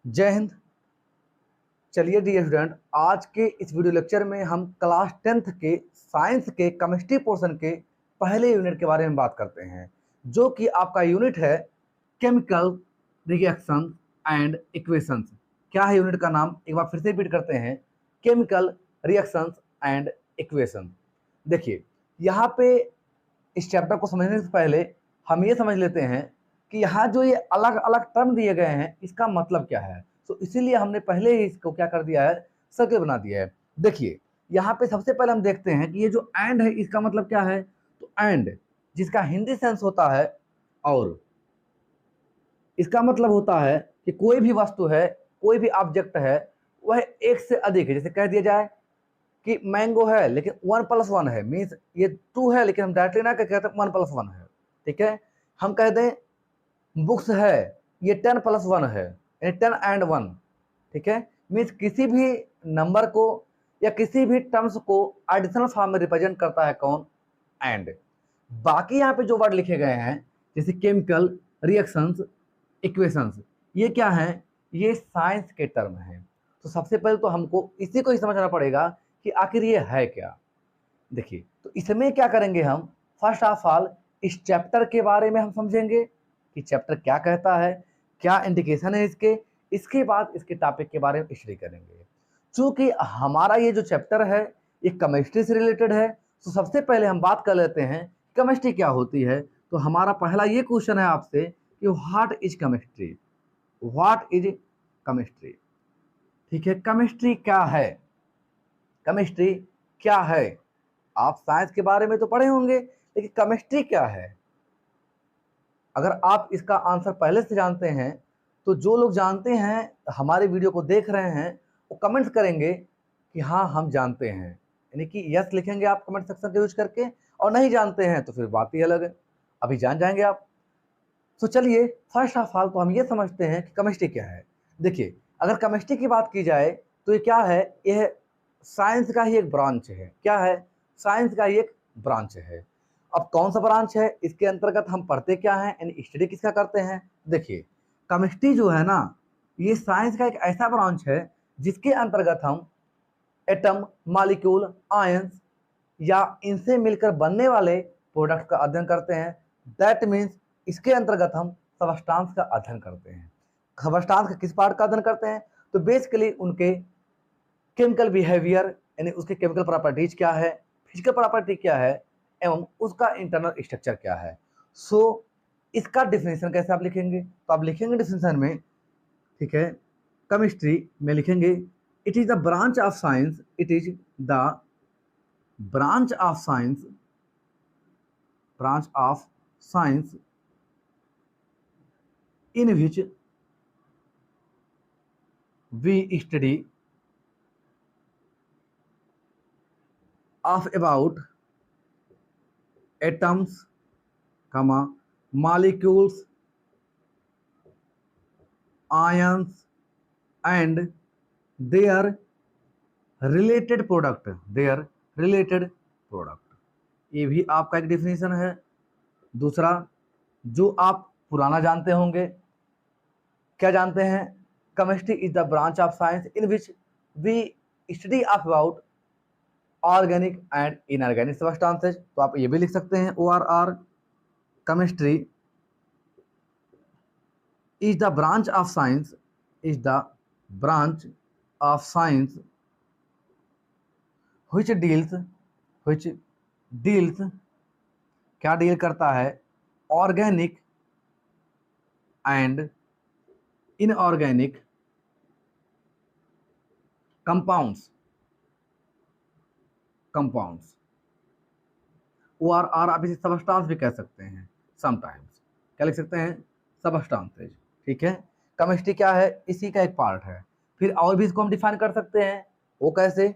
जय हिंद। चलिए dear student, आज के इस वीडियो लेक्चर में हम क्लास 10th के साइंस के केमिस्ट्री पोर्शन के पहले यूनिट के बारे में बात करते हैं, जो कि आपका यूनिट है केमिकल रिएक्शन एंड इक्वेशंस। क्या है यूनिट का नाम? एक बार फिर से रिपीट करते हैं, केमिकल रिएक्शंस एंड इक्वेशन। देखिए, यहाँ पे इस चैप्टर को समझने से पहले हम ये समझ लेते हैं कि यहाँ जो ये अलग अलग टर्म दिए गए हैं इसका मतलब क्या है। तो इसीलिए हमने पहले ही इसको क्या कर दिया है, सर्कल बना दिया है। देखिए, यहाँ पे सबसे पहले हम देखते हैं कि ये जो एंड है इसका मतलब क्या है। तो एंड जिसका हिंदी सेंस होता है और, इसका मतलब होता है कि कोई भी वस्तु है, कोई भी ऑब्जेक्ट है, वह एक से अधिक है। जैसे कह दिया जाए कि मैंगो है लेकिन 1+1 है, मीन्स ये 2 है लेकिन हम डायरेक्टली ना कहते 1+1 है। ठीक है, हम कह दें बुक्स है, ये 10+1 है, यानी 10 and 1। ठीक है, मीन्स किसी भी नंबर को या किसी भी टर्म्स को एडिशनल फॉर्म में रिप्रेजेंट करता है कौन? एंड। बाकी यहाँ पे जो वर्ड लिखे गए हैं जैसे केमिकल रिएक्शंस इक्वेशंस, ये क्या है? ये साइंस के टर्म हैं। तो सबसे पहले तो हमको इसी को ही समझना पड़ेगा कि आखिर ये है क्या। देखिए, तो इसमें क्या करेंगे हम, फर्स्ट ऑफ ऑल इस चैप्टर के बारे में हम समझेंगे कि चैप्टर क्या कहता है, क्या इंडिकेशन है इसके। इसके बाद इसके टॉपिक के बारे में स्टडी करेंगे। चूंकि हमारा ये जो चैप्टर है ये केमिस्ट्री से रिलेटेड है, तो सबसे पहले हम बात कर लेते हैं केमिस्ट्री क्या होती है। तो हमारा पहला ये क्वेश्चन है आपसे कि what is chemistry. What is chemistry? ठीक है, केमिस्ट्री क्या है? केमिस्ट्री क्या है? आप साइंस के बारे में तो पढ़े होंगे, लेकिन केमिस्ट्री क्या है? अगर आप इसका आंसर पहले से जानते हैं तो जो लोग जानते हैं हमारे वीडियो को देख रहे हैं वो कमेंट्स करेंगे कि हाँ हम जानते हैं, यानी कि यस लिखेंगे आप कमेंट सेक्शन के यूज करके। और नहीं जानते हैं तो फिर बात ही अलग है, अभी जान जाएंगे आप। तो चलिए, फर्स्ट ऑफ ऑल तो हम ये समझते हैं कि केमिस्ट्री क्या है। देखिए, अगर केमिस्ट्री की बात की जाए तो ये क्या है? यह साइंस का ही एक ब्रांच है। क्या है? साइंस का ही एक ब्रांच है। अब कौन सा ब्रांच है, इसके अंतर्गत हम पढ़ते क्या हैं, यानी स्टडी किसका करते हैं? देखिए, केमिस्ट्री जो है ना, ये साइंस का एक ऐसा ब्रांच है जिसके अंतर्गत हम एटम, मॉलिक्यूल, आयंस या इनसे मिलकर बनने वाले प्रोडक्ट का अध्ययन करते हैं। दैट मीन्स इसके अंतर्गत हम सबस्टांस का अध्ययन करते हैं। सबस्टांस का किस पार्ट का अध्ययन करते हैं? तो बेसिकली उनके केमिकल बिहेवियर, यानी उसके केमिकल प्रॉपर्टीज क्या है, फिजिकल प्रॉपर्टी क्या है, एवं उसका इंटरनल स्ट्रक्चर क्या है। सो इसका डिफिनेशन कैसे आप लिखेंगे? तो आप लिखेंगे डिफिनेशन में, ठीक है, केमिस्ट्री में लिखेंगे it is the branch of science, it is the branch of science, branch of science in which we study of about atoms, comma, molecules, ions and their related product, their related product। ये भी आपका एक definition है। दूसरा जो आप पुराना जानते होंगे, क्या जानते हैं? Chemistry is the branch of science in which we study about organic and inorganic substances. तो आप ये भी लिख सकते हैं ORR। Chemistry is the branch of science, is the branch of science which deals, which deals, क्या deal करता है? Organic and inorganic compounds, compounds. ORR आप इसे सबस्टांस भी कह सकते हैं समटाइम्स। क्या लिख सकते हैं? सबस्टांसेज। ठीक है, केमिस्ट्री क्या है? इसी का एक पार्ट है। फिर और भी इसको हम डिफाइन कर सकते हैं। वो कैसे?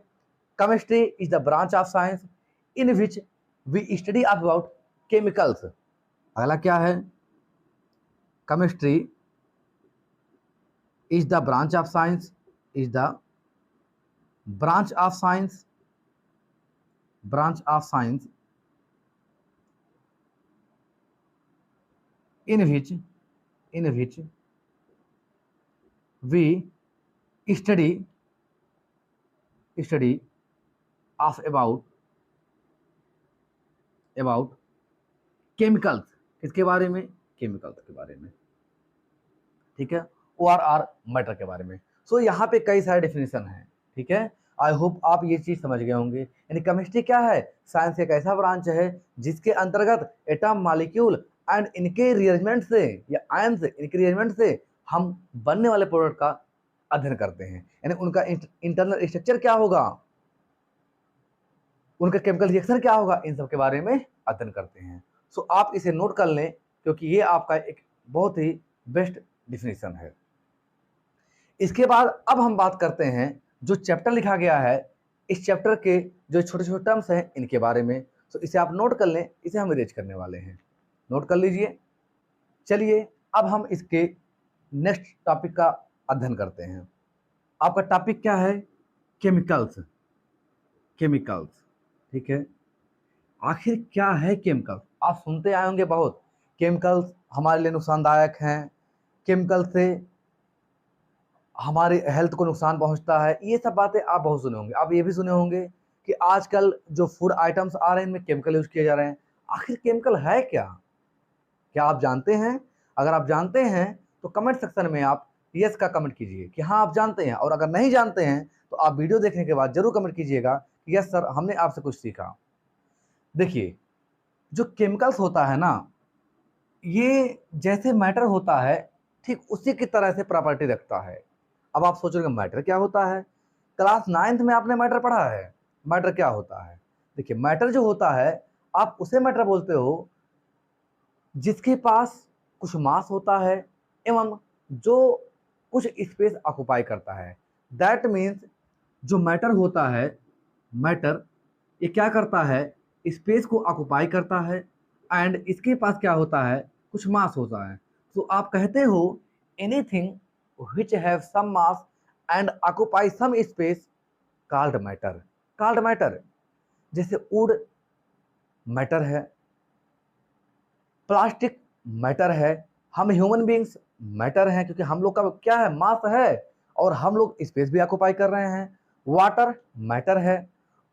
Chemistry is the branch of science in which we study about chemicals. अगला क्या है? Chemistry is the branch of science, is the branch of science, branch of science in which we study of about chemicals, किसके बारे में, chemicals के बारे में, ठीक है, ORR मैटर के बारे में। सो यहाँ पे कई सारे डेफिनेशन हैं, ठीक है। आई होप आप ये चीज समझ गए होंगे। यानी केमिस्ट्री क्या है, साइंस एक ऐसा ब्रांच है जिसके अंतर्गत एटम, मॉलिक्यूल एंड इनके रिअरेंजमेंट से या आयन से, इनके रिअरेंजमेंट से हम बनने वाले प्रोडक्ट का अध्ययन करते हैं। यानी उनका इंटरनल स्ट्रक्चर क्या होगा, उनका केमिकल रिएक्शन क्या होगा, इन सब के बारे में अध्ययन करते हैं। सो आप इसे नोट कर लें क्योंकि ये आपका एक बहुत ही बेस्ट डिफिनेशन है। इसके बाद अब हम बात करते हैं जो चैप्टर लिखा गया है, इस चैप्टर के जो छोटे छोटे टर्म्स हैं इनके बारे में। तो इसे आप नोट कर लें, इसे हम इरेज करने वाले हैं, नोट कर लीजिए। चलिए अब हम इसके नेक्स्ट टॉपिक का अध्ययन करते हैं। आपका टॉपिक क्या है, केमिकल्स, केमिकल्स, ठीक है। आखिर क्या है केमिकल, आप सुनते आए होंगे बहुत, केमिकल्स हमारे लिए नुकसानदायक हैं, केमिकल से हमारे हेल्थ को नुकसान पहुंचता है, ये सब बातें आप बहुत सुने होंगे। आप ये भी सुने होंगे कि आजकल जो फूड आइटम्स आ रहे हैं इनमें केमिकल यूज किए जा रहे हैं। आखिर केमिकल है क्या, क्या आप जानते हैं? अगर आप जानते हैं तो कमेंट सेक्शन में आप यस का कमेंट कीजिए कि हाँ आप जानते हैं, और अगर नहीं जानते हैं तो आप वीडियो देखने के बाद जरूर कमेंट कीजिएगा कि यस सर हमने आपसे कुछ सीखा। देखिए जो केमिकल्स होता है ना, ये जैसे मैटर होता है ठीक उसी की तरह से प्रॉपर्टी रखता है। अब आप सोचोगे मैटर क्या होता है, क्लास 9th में आपने मैटर पढ़ा है, मैटर क्या होता है? देखिए मैटर जो होता है आप उसे मैटर बोलते हो जिसके पास कुछ मास होता है एवं जो कुछ स्पेस ऑक्युपाई करता है। दैट मीन्स जो मैटर होता है, मैटर ये क्या करता है, स्पेस को ऑक्युपाई करता है एंड इसके पास क्या होता है, कुछ मास होता है। तो आप कहते हो anything which have some mass and occupy some space called matter, called matter। जैसे वुड मैटर है, प्लास्टिक मैटर है, हम ह्यूमन बींग्स मैटर हैं क्योंकि हम लोग का क्या है, मास है और हम लोग स्पेस भी ऑक्युपाई कर रहे हैं। वाटर मैटर है,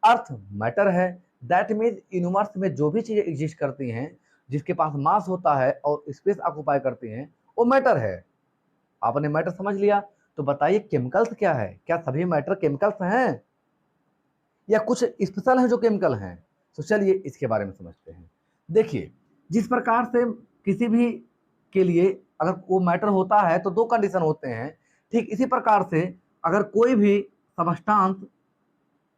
अर्थ मैटर है। दैट मीन्स यूनिवर्स में जो भी चीजें एग्जिस्ट करती हैं जिसके पास मास होता है और स्पेस ऑक्युपाई करती हैं वो मैटर है। आपने मैटर समझ लिया, तो बताइए केमिकल्स क्या है, क्या सभी मैटर केमिकल्स हैं या कुछ स्पेशल हैं जो केमिकल हैं? तो चलिए इसके बारे में समझते हैं। देखिए जिस प्रकार से किसी भी के लिए अगर वो मैटर होता है तो दो कंडीशन होते हैं, ठीक इसी प्रकार से अगर कोई भी सबस्टांस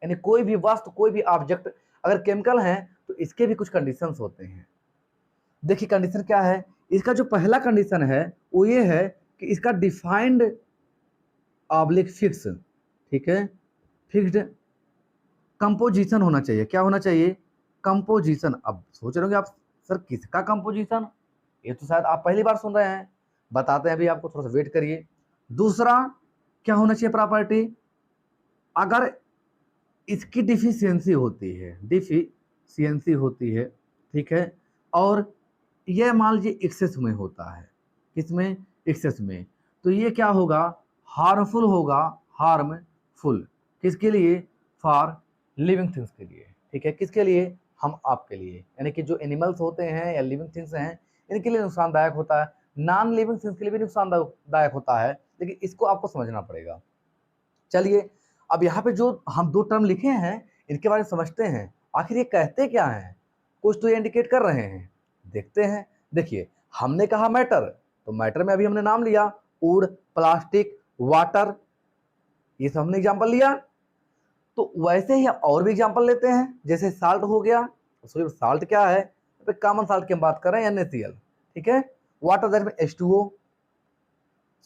यानी कोई भी वस्तु, कोई भी ऑब्जेक्ट अगर केमिकल है तो इसके भी कुछ कंडीशंस होते हैं। देखिए कंडीशन क्या है, इसका जो पहला कंडीशन है वो ये है कि इसका डिफाइंड ऑब्लिक फिक्स, ठीक है, फिक्स्ड कंपोजिशन होना चाहिए। क्या होना चाहिए, कंपोजिशन। अब सोच रहे होंगे आप सर किसका कंपोजिशन, ये तो शायद आप पहली बार सुन रहे हैं, बताते हैं अभी आपको, थोड़ा सा वेट करिए। दूसरा क्या होना चाहिए प्रॉपर्टी, अगर इसकी डिफिशियंसी होती है, डिफिशियंसी होती है, ठीक है, और यह मान लीजिए एक्सेस में होता है, किसमें, एक्सेस में, तो ये क्या होगा, हार्मफुल होगा, हार्मफुल किसके लिए, फॉर लिविंग थिंग्स के लिए, ठीक है, किसके लिए, हम आपके लिए, यानी कि जो एनिमल्स होते हैं या लिविंग थिंग्स हैं इनके लिए नुकसानदायक होता है, नॉन लिविंग थिंग्स के लिए भी नुकसानदायक होता है, लेकिन इसको आपको समझना पड़ेगा। चलिए अब यहाँ पे जो हम दो टर्म लिखे हैं इनके बारे में समझते हैं, आखिर ये कहते क्या हैं, कुछ तो ये इंडिकेट कर रहे हैं, देखते हैं। देखिए हमने कहा मैटर, तो मैटर में अभी हमने नाम लिया वुड, प्लास्टिक, वाटर, ये सब हमने एग्जाम्पल लिया। तो वैसे ही हम और भी एग्जाम्पल लेते हैं, जैसे साल्ट हो गया, साल्ट क्या है, कॉमन साल्ट की हम बात कर रहे हैं NaCl, ठीक है, वाटर दैट में H2O।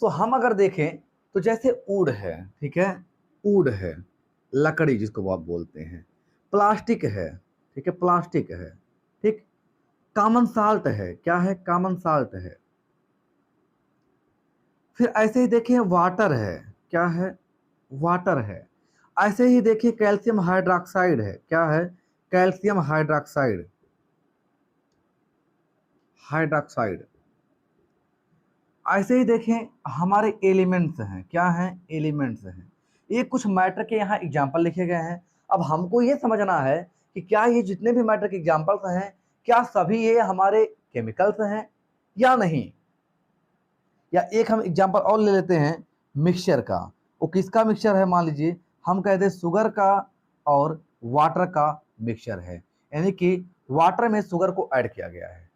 सो हम अगर देखें तो जैसे वुड है, ठीक है, वुड है लकड़ी जिसको आप बोलते हैं, प्लास्टिक है, ठीक है, प्लास्टिक है, ठीक, कॉमन साल्ट है, क्या है, कॉमन साल्ट है। फिर ऐसे ही देखिए वाटर है, क्या है, वाटर है। ऐसे ही देखिए कैल्शियम हाइड्रोक्साइड है, क्या है, कैल्शियम हाइड्रोक्साइड, हाइड्रोक्साइड। ऐसे ही देखें हमारे एलिमेंट्स हैं, क्या हैं? एलिमेंट्स हैं। ये कुछ मैटर के यहाँ एग्जाम्पल लिखे गए हैं। अब हमको ये समझना है कि क्या ये जितने भी मैटर के एग्जाम्पल्स हैं, क्या सभी ये हमारे केमिकल्स हैं या नहीं। या एक हम एग्जाम्पल और ले लेते हैं मिक्सचर का। वो किसका मिक्सचर है? मान लीजिए हम कहते हैं शुगर का और वाटर का मिक्सचर है, यानी कि वाटर में शुगर को ऐड किया गया है।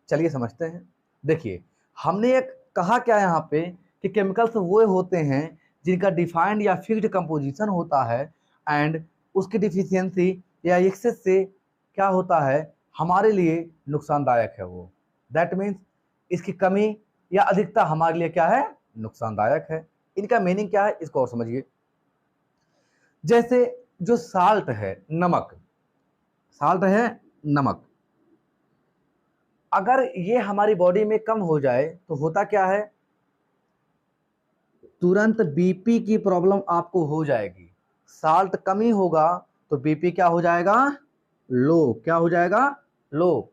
चलिए समझते हैं। देखिए हमने एक कहा क्या यहाँ पे कि केमिकल्स वो होते हैं जिनका डिफाइंड या फिक्स्ड कंपोजिशन होता है एंड उसकी डिफिशियंसी या एक्सेस से क्या होता है हमारे लिए नुकसानदायक है। वो दैट मीन्स इसकी कमी या अधिकता हमारे लिए क्या है? नुकसानदायक है। इनका मीनिंग क्या है इसको और समझिए। जैसे जो साल्ट है, नमक, साल्ट है नमक, अगर ये हमारी बॉडी में कम हो जाए तो होता क्या है? तुरंत बीपी की प्रॉब्लम आपको हो जाएगी। साल्ट कमी होगा तो बीपी क्या हो जाएगा? लो। क्या हो जाएगा? लो।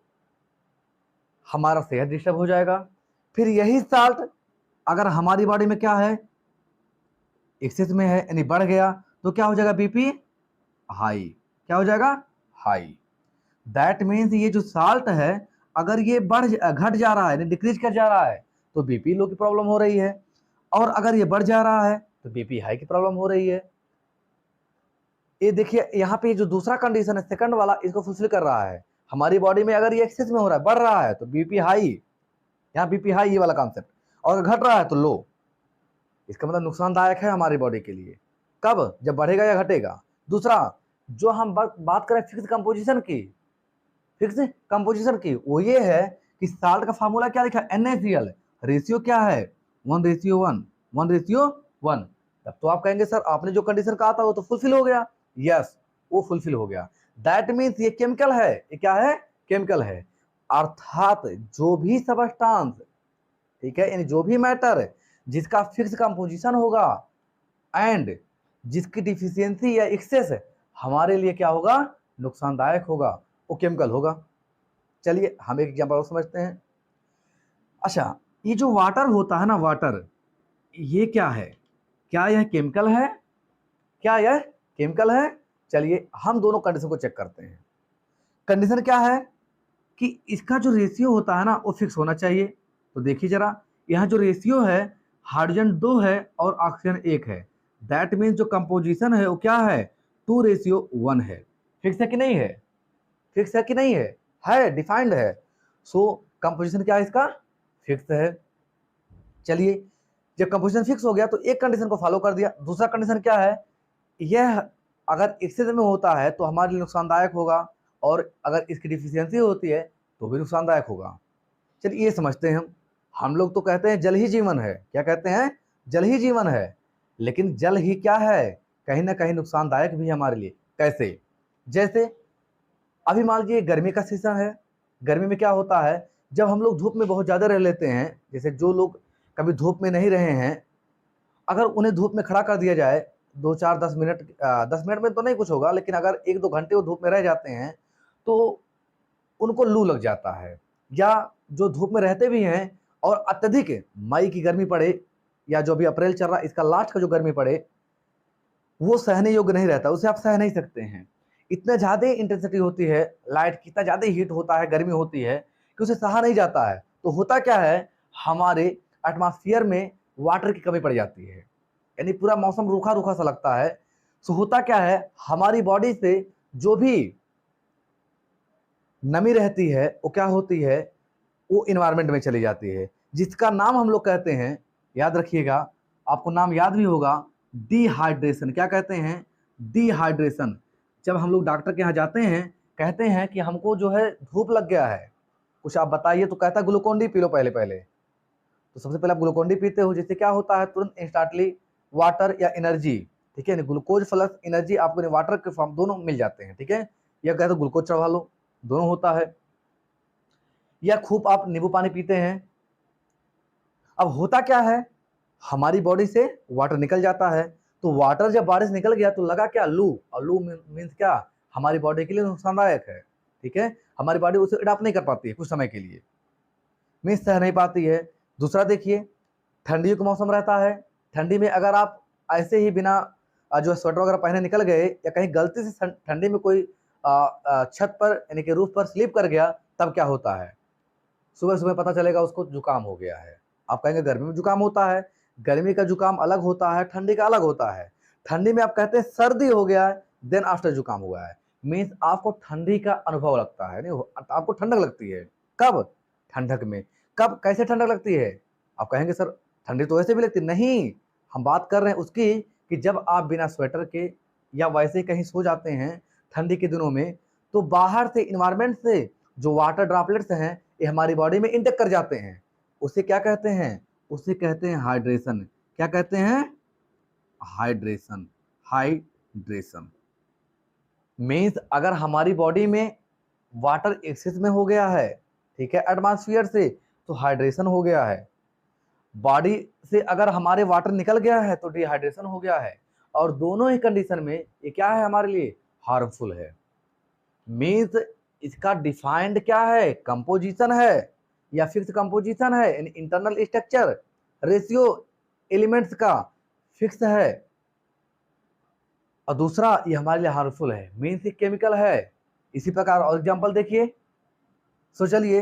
हमारा सेहत डिस्टर्ब हो जाएगा। फिर यही साल्ट अगर हमारी बॉडी में क्या है? एक्सेस में है, यानी बढ़ गया, तो क्या हो जाएगा? BP high. क्या हो जाएगा? हाई। दैट मीन्स ये जो साल्ट है अगर ये घट जा रहा है, डिक्रीज कर जा रहा है, तो बीपी लो की प्रॉब्लम हो रही है। और अगर ये बढ़ जा रहा है तो बीपी हाई की प्रॉब्लम हो रही है। ये देखिए यहाँ पे जो दूसरा कंडीशन है, सेकंड वाला, इसको फुलफिल कर रहा है। हमारी बॉडी में अगर ये एक्सेस में हो रहा है, बढ़ रहा है, तो बीपी हाई, यहाँ बीपी हाई, ये वाला कॉन्सेप्ट। और घट रहा है तो लो। इसका मतलब नुकसानदायक है हमारी बॉडी के लिए। कब? जब बढ़ेगा या घटेगा। दूसरा, जो हम बात करें फिक्स कंपोजिशन की, फिक्स कंपोजिशन की, वो ये है कि साल्ट का फार्मूला क्या लिखा है? NaCl। रेशियो क्या है? 1:1, 1:1। तब तो आप कहेंगे सर आपने जो कंडीशन कहा था वो तो फुलफिल हो गया। यस, वो फुलफिल हो गया। दैट मीन्स ये केमिकल है। ये क्या है? केमिकल है। अर्थात जो भी सबस्टांस, ठीक है, यानी जो भी मैटर जिसका फिक्स कंपोजिशन होगा एंड जिसकी डिफिशियंसी या एक्सेस हमारे लिए क्या होगा? नुकसानदायक होगा, वो केमिकल होगा। चलिए हम एक एग्जांपल और समझते हैं। अच्छा, ये जो वाटर होता है ना, वाटर, ये क्या है? क्या यह केमिकल है? क्या यह केमिकल है? चलिए हम दोनों कंडीशन को चेक करते हैं। कंडीशन क्या है कि इसका जो रेशियो होता है ना वो फिक्स होना चाहिए। तो देखिए जरा, यहाँ जो रेशियो है, हाइड्रोजन 2 है और ऑक्सीजन 1 है। दैट मीन्स जो कंपोजिशन है वो क्या है? 2:1 है। फिक्स है कि नहीं है? फिक्स है कि नहीं है? है, डिफाइंड है। सो कंपोजिशन क्या है इसका? फिक्स है। चलिए जब कंपोजिशन फिक्स हो गया तो एक कंडीशन को फॉलो कर दिया। दूसरा कंडीशन क्या है? यह अगर एक्सेस में होता है तो हमारे लिए नुकसानदायक होगा, और अगर इसकी डिफिशियंसी होती है तो भी नुकसानदायक होगा। चलिए ये समझते हैं हम लोग तो कहते हैं जल ही जीवन है। क्या कहते हैं? जल ही जीवन है। लेकिन जल ही क्या है? कहीं ना कहीं नुकसानदायक भी है हमारे लिए। कैसे? जैसे अभी मान लीजिए गर्मी का सीजन है। गर्मी में क्या होता है, जब हम लोग धूप में बहुत ज़्यादा रह लेते हैं, जैसे जो लोग कभी धूप में नहीं रहे हैं, अगर उन्हें धूप में खड़ा कर दिया जाए 2, 4, 10 मिनट, 10 मिनट में तो नहीं कुछ होगा, लेकिन अगर 1, 2 घंटे वो धूप में रह जाते हैं तो उनको लू लग जाता है। या जो धूप में रहते भी हैं और अत्यधिक मई की गर्मी पड़े या जो भी अप्रैल चल रहा है इसका लास्ट का जो गर्मी पड़े, वो सहने योग्य नहीं रहता, उसे आप सह नहीं सकते हैं। इतना ज़्यादा इंटेंसिटी होती है लाइट की, इतना ज़्यादा हीट होता है, गर्मी होती है कि उसे सहा नहीं जाता है। तो होता क्या है, हमारे एटमॉस्फेयर में वाटर की कमी पड़ जाती है, यानी पूरा मौसम रूखा रूखा सा लगता है। सो होता क्या है, हमारी बॉडी से जो भी नमी रहती है वो क्या होती है, वो इन्वायरमेंट में चली जाती है, जिसका नाम हम लोग कहते हैं, याद रखिएगा, आपको नाम याद भी होगा, डिहाइड्रेशन। क्या कहते हैं? डिहाइड्रेशन। जब हम लोग डॉक्टर के यहाँ जाते हैं, कहते हैं कि हमको जो है धूप लग गया है, कुछ आप बताइए, तो कहता है ग्लूकोन डी पी लो पहले पहले। तो सबसे पहले आप ग्लूकोन डी पीते हो, जिससे क्या होता है, तुरंत इंस्टेंटली वाटर या एनर्जी, ठीक है, ग्लूकोज प्लस एनर्जी आपको वाटर के फॉर्म दोनों मिल जाते हैं, ठीक है। या कहते ग्लूकोज चढ़वा लो, दोनों होता है। या खूब आप नींबू पानी पीते हैं। अब होता क्या है, हमारी बॉडी से वाटर निकल जाता है, तो वाटर जब बारिश निकल गया तो लगा क्या, लू। और लू मीन्स क्या, हमारी बॉडी के लिए नुकसानदायक है, ठीक है। हमारी बॉडी उसे अडॉप्ट नहीं कर पाती है कुछ समय के लिए, मीन्स सह नहीं पाती है। दूसरा देखिए, ठंडी का मौसम रहता है, ठंडी में अगर आप ऐसे ही बिना जो स्वेटर वगैरह पहने निकल गए या कहीं गलती से ठंडी में कोई छत पर यानी कि रूफ पर स्लिप कर गया, तब क्या होता है? सुबह सुबह पता चलेगा उसको जुकाम हो गया है। आप कहेंगे गर्मी में जुकाम होता है, गर्मी का जुकाम अलग होता है, ठंडी का अलग होता है। ठंडी में आप कहते हैं सर्दी हो गया है, देन आफ्टर जुकाम हुआ है। मीन्स आपको ठंडी का अनुभव लगता है, नहीं आपको ठंडक लगती है। कब? ठंडक में। कब, कैसे ठंडक लगती है? आप कहेंगे सर ठंडी तो वैसे भी लगती है। नहीं, हम बात कर रहे हैं उसकी कि जब आप बिना स्वेटर के या वैसे ही कहीं सो जाते हैं ठंडी के दिनों में, तो बाहर से इन्वायरमेंट से जो वाटर ड्रॉपलेट्स हैं ये हमारी बॉडी में इंटेक कर जाते हैं। उसे क्या कहते हैं? उसे कहते हैं हाइड्रेशन। क्या कहते हैं? हाइड्रेशन। हाइड्रेशन मीन्स अगर हमारी बॉडी में वाटर एक्सेस में हो गया है, ठीक है, एटमॉस्फेयर से, तो हाइड्रेशन हो गया है। बॉडी से अगर हमारे वाटर निकल गया है तो डिहाइड्रेशन हो गया है। और दोनों ही कंडीशन में ये क्या है हमारे लिए? हार्मफुल है। मीन्स इसका डिफाइंड क्या है? कंपोजिशन है या फिक्स कंपोजिशन है, यानी इंटरनल स्ट्रक्चर, रेशियो एलिमेंट्स का फिक्स है। और दूसरा ये हमारे लिए हार्मफुल है, मीन्स ये केमिकल है। इसी प्रकार और एग्जांपल देखिए। सो चलिए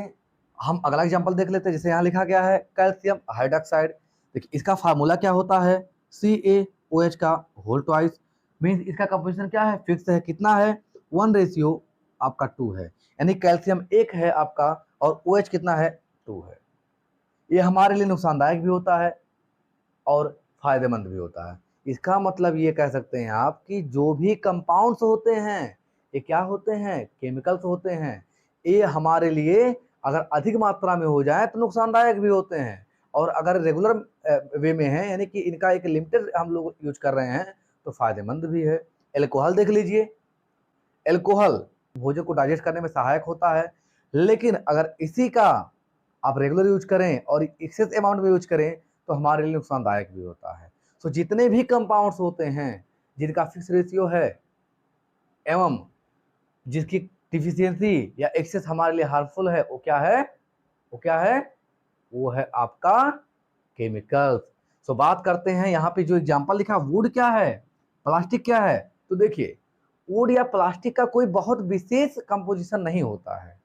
हम अगला एग्जांपल देख लेते हैं। जैसे यहाँ लिखा गया है कैल्शियम हाइड्रोक्साइड। देखिए इसका फार्मूला क्या होता है? CaOH का होल ट्वाइस। मीन्स इसका कंपोजिशन क्या है? फिक्स है। कितना है? 1 आपका 2 है, यानी कैल्शियम 1 है आपका और OH कितना है? 2 है। ये हमारे लिए नुकसानदायक भी होता है और फायदेमंद भी होता है। इसका मतलब ये कह सकते हैं आप कि जो भी कंपाउंड्स होते हैं ये क्या होते हैं? केमिकल्स होते हैं। ये हमारे लिए अगर अधिक मात्रा में हो जाए तो नुकसानदायक भी होते हैं, और अगर रेगुलर वे में है यानी कि इनका एक लिमिटेड हम लोग यूज कर रहे हैं तो फायदेमंद भी है। एल्कोहल देख लीजिए। एल्कोहल भोजन को डाइजेस्ट करने में सहायक होता है, लेकिन अगर इसी का आप रेगुलर यूज करें और एक्सेस अमाउंट में यूज करें तो हमारे लिए नुकसानदायक भी होता है। तो जितने भी कंपाउंड्स होते हैं जिनका फिक्स रेशियो है एवं जिसकी डिफिशियंसी या एक्सेस हमारे लिए हार्मफुल है, वो क्या है? वो क्या है? वो है आपका केमिकल्स। सो बात करते हैं यहाँ पे जो एग्जांपल लिखा, वुड क्या है, प्लास्टिक क्या है? तो देखिए वुड या प्लास्टिक का कोई बहुत विशेष कंपोजिशन नहीं होता है,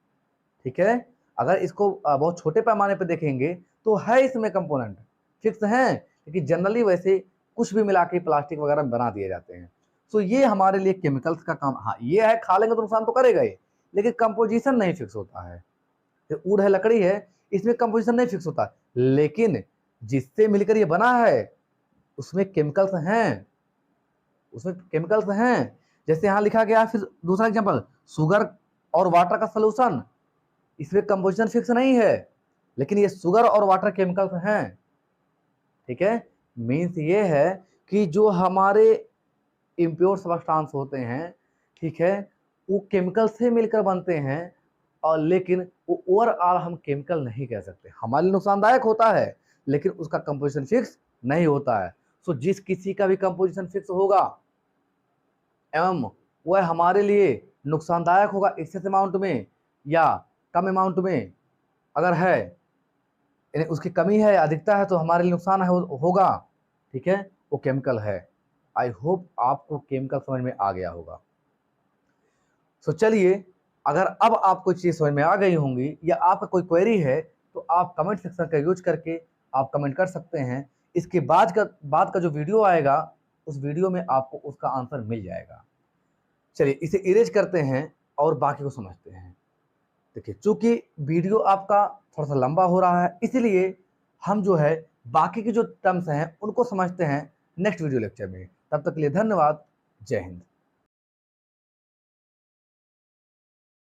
ठीक है। अगर इसको बहुत छोटे पैमाने पे देखेंगे तो है इसमें कंपोनेंट फिक्स हैं, लेकिन जनरली वैसे कुछ भी मिला के प्लास्टिक वगैरह बना दिए जाते हैं। सो ये हमारे लिए केमिकल्स का काम, हाँ ये है, खा लेंगे तो नुकसान तो करेगा ही, लेकिन कंपोजिशन नहीं फिक्स होता है। जो वुड है, लकड़ी है, इसमें कंपोजिशन नहीं फिक्स होता, लेकिन जिससे मिलकर ये बना है उसमें केमिकल्स हैं, उसमें केमिकल्स हैं। जैसे यहाँ लिखा गया है, फिर दूसरा एग्जांपल, शुगर और वाटर का सोल्यूशन, इसमें कंपोजिशन फिक्स नहीं है, लेकिन ये शुगर और वाटर केमिकल्स हैं, ठीक है। मीन्स ये है कि जो हमारे इम्प्योर सब्सटेंस होते हैं, ठीक है, वो केमिकल से मिलकर बनते हैं, और लेकिन वो ओवरऑल हम केमिकल नहीं कह सकते। हमारे लिए नुकसानदायक होता है लेकिन उसका कंपोजिशन फिक्स नहीं होता है। सो जिस किसी का भी कंपोजिशन फिक्स होगा एवं वह हमारे लिए नुकसानदायक होगा एक्सेस अमाउंट में या कम अमाउंट में, अगर है यानी उसकी कमी है, अधिकता है, तो हमारे लिए नुकसान है होगा, ठीक है, वो केमिकल है। आई होप आपको केमिकल समझ में आ गया होगा। सो चलिए, अगर अब आपको चीज़ समझ में आ गई होंगी या आपका कोई क्वेरी है तो आप कमेंट सेक्शन का यूज करके आप कमेंट कर सकते हैं। इसके बाद का जो वीडियो आएगा उस वीडियो में आपको उसका आंसर मिल जाएगा। चलिए इसे इरेज करते हैं और बाकी को समझते हैं। देखिए चूंकि वीडियो आपका थोड़ा सा लंबा हो रहा है, इसलिए हम जो है बाकी के जो टर्म्स हैं उनको समझते हैं नेक्स्ट वीडियो लेक्चर में। तब तक के लिए धन्यवाद। जय हिंद।